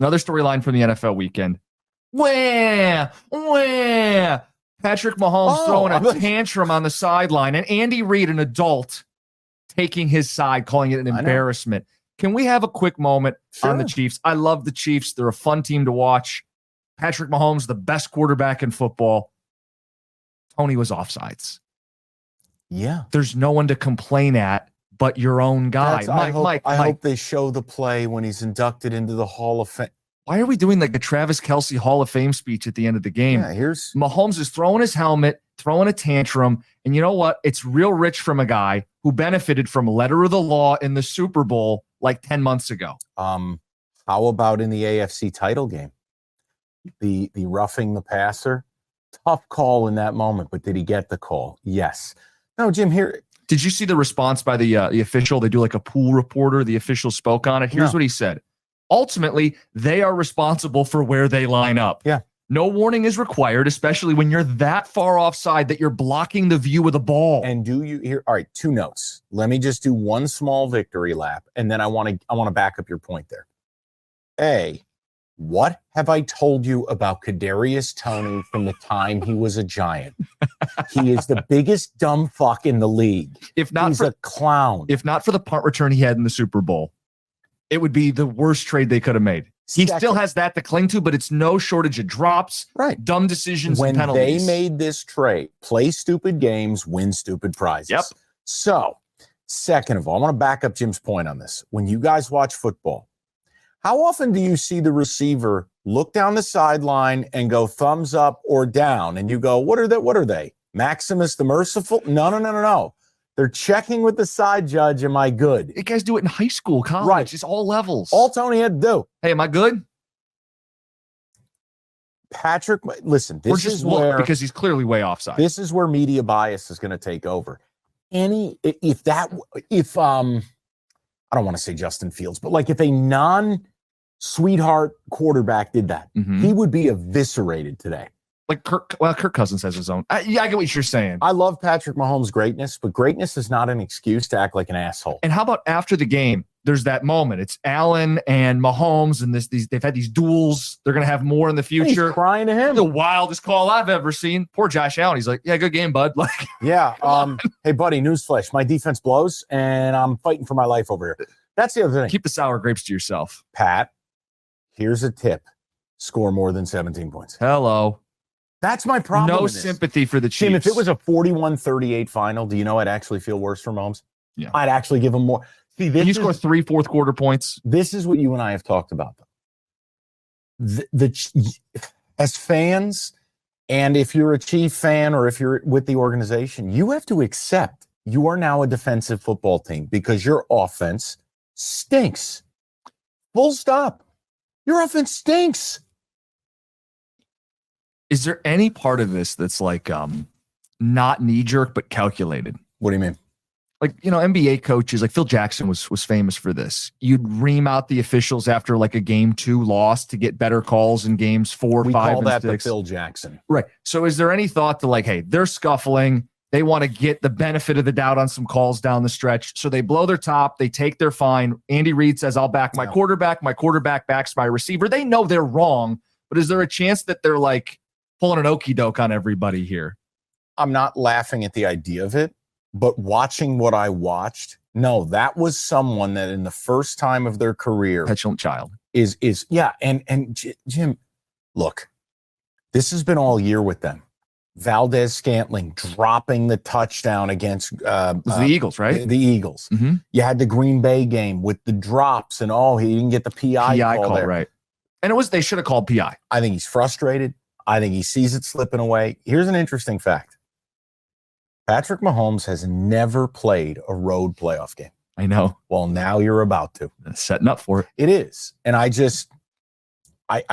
Another storyline from the NFL weekend. Wah! Patrick Mahomes throwing a tantrum on the sideline, and Andy Reid, an adult, taking his side, calling it an embarrassment. Can we have a quick moment on the Chiefs? I love the Chiefs. They're a fun team to watch. Patrick Mahomes, the best quarterback in football. Tony was offsides. Yeah. There's no one to complain at but your own guy. I hope they show the play when he's inducted into the Hall of Fame. Why are we doing like the Travis Kelce Hall of Fame speech at the end of the game? Yeah, Mahomes is throwing his helmet, throwing a tantrum, and you know what? It's real rich from a guy who benefited from letter of the law in the Super Bowl like 10 months ago. How about in the AFC title game? The roughing the passer? Tough call in that moment, but did he get the call? Yes. No, Jim, here. Did you see the response by the official? They do like a pool reporter. The official spoke on it. Here's what he said. Ultimately, they are responsible for where they line up. Yeah. No warning is required, especially when you're that far offside that you're blocking the view of the ball. And do you hear? All right, 2 notes. Let me just do one small victory lap, and then I want to back up your point there. A, what have I told you about Kadarius Toney from the time he was a Giant? He is the biggest dumb fuck in the league. He's a clown. If not for the punt return he had in the Super Bowl, it would be the worst trade they could have made. He still has that to cling to, but it's no shortage of drops, dumb decisions, and penalties. When they made this trade, play stupid games, win stupid prizes. Yep. So, second of all, I want to back up Jim's point on this. When you guys watch football, how often do you see the receiver look down the sideline and go thumbs up or down? And you go, what are they? Maximus the Merciful? No. They're checking with the side judge. Am I good? You guys do it in high school, college. Right. It's all levels. All Tony had to do. Hey, am I good? Patrick, listen, because he's clearly way offside. This is where media bias is going to take over. If I don't want to say Justin Fields, but like if a non-sweetheart quarterback did that, he would be eviscerated today. Like Kirk Cousins has his own. I get what you're saying. I love Patrick Mahomes' greatness, but greatness is not an excuse to act like an asshole. And how about after the game? There's that moment. It's Allen and Mahomes, and they've had these duels. They're going to have more in the future. He's crying to him. The wildest call I've ever seen. Poor Josh Allen. He's like, yeah, good game, bud. Like, yeah. Hey, buddy, newsflash. My defense blows, and I'm fighting for my life over here. That's the other thing. Keep the sour grapes to yourself. Pat, here's a tip. Score more than 17 points. Hello. That's my problem. No sympathy for the Chiefs. Jim, if it was a 41-38 final, do you know I'd actually feel worse for Mahomes? Yeah. I'd actually give him more. See, Can you score 3 fourth quarter points? This is what you and I have talked about, though. As fans, and if you're a Chief fan or if you're with the organization, you have to accept you are now a defensive football team because your offense stinks. Full stop. Your offense stinks. Is there any part of this that's like not knee-jerk but calculated? What do you mean? Like, NBA coaches, like Phil Jackson was famous for this. You'd ream out the officials after like a game 2 loss to get better calls in games 4, 5, and 6. We call that the Phil Jackson. Right. So is there any thought to like, hey, they're scuffling. They want to get the benefit of the doubt on some calls down the stretch. So they blow their top. They take their fine. Andy Reid says, I'll back my quarterback. My quarterback backs my receiver. They know they're wrong, but is there a chance that they're like pulling an okie doke on everybody here? I'm not laughing at the idea of it, but watching what I watched, no, that was someone that in the first time of their career, petulant child is yeah. And Jim, look, this has been all year with them. Valdez-Scantling dropping the touchdown against the Eagles, right? The Eagles. Mm-hmm. You had the Green Bay game with the drops and he didn't get the PI call there. Right? And they should have called PI. I think he's frustrated. I think he sees it slipping away. Here's an interesting fact. Patrick Mahomes has never played a road playoff game. I know. Well, now you're about to. Setting up for it. It is. And I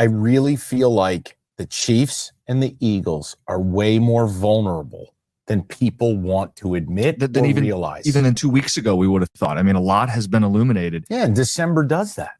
really feel like the Chiefs and the Eagles are way more vulnerable than people want to admit or realize. Even in 2 weeks ago, we would have thought. I mean, a lot has been illuminated. Yeah, and December does that.